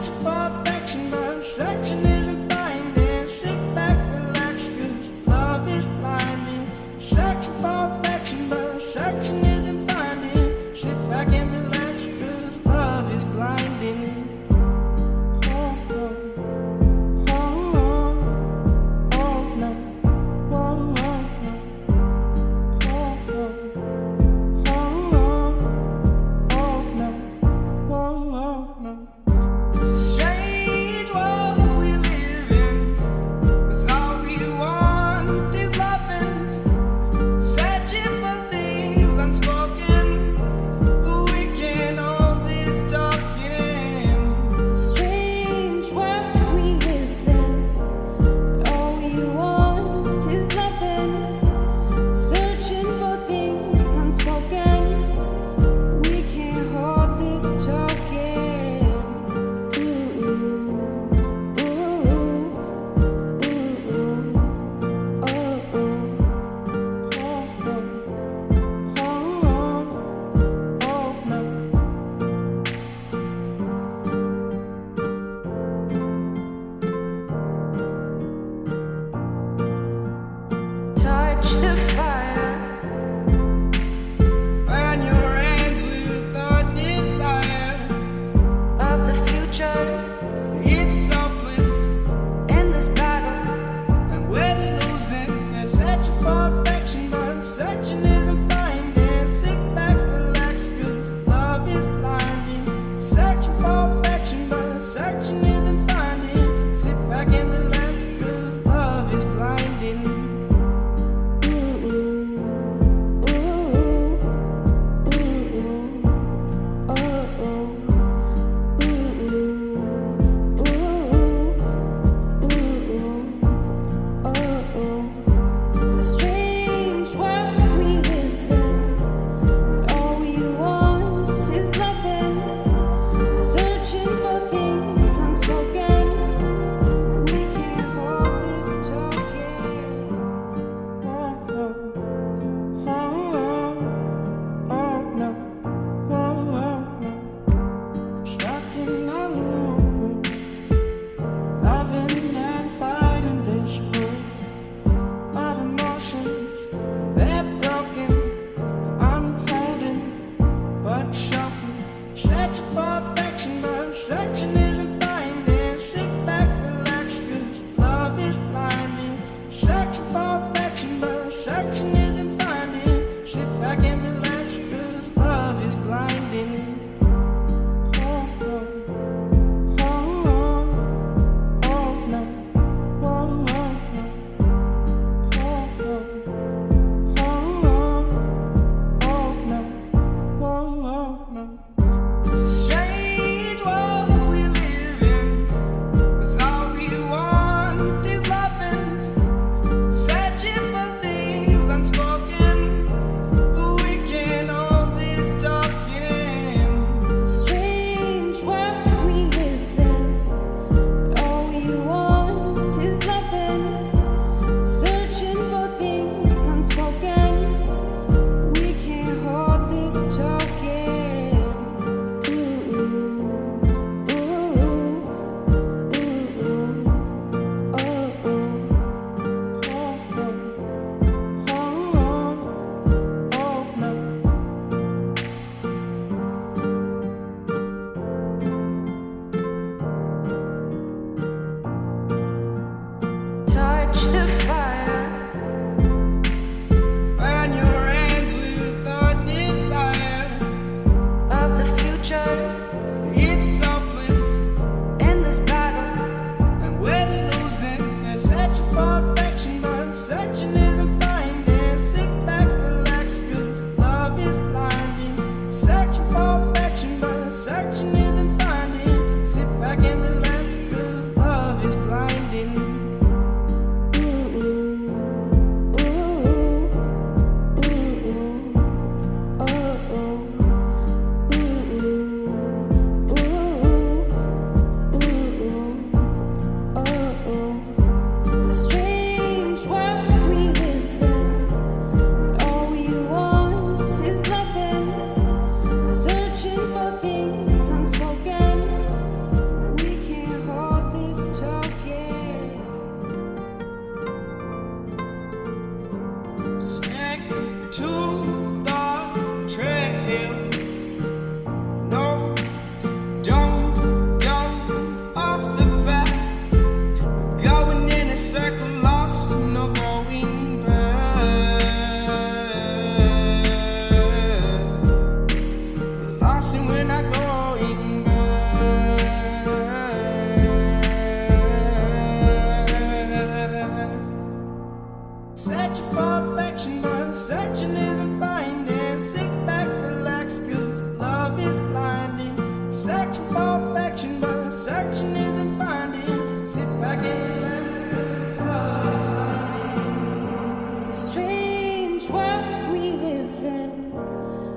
Searching for affection, but searching isn't finding. Sit back, relax, 'cause love is blinding. Searching for affection, but searching isn't finding. Sit back and relax, 'cause love is blinding. It's a strange world we live 'cause love is blinding. Searching for affection, but searching isn't finding. Sit back and relax, 'cause love is blinding. It's a strange world we live in,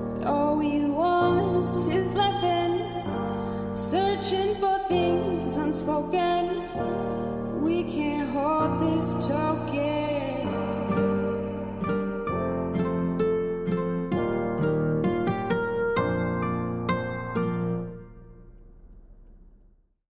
but all we want is loving. Searching for things unspoken, we can't hold this token.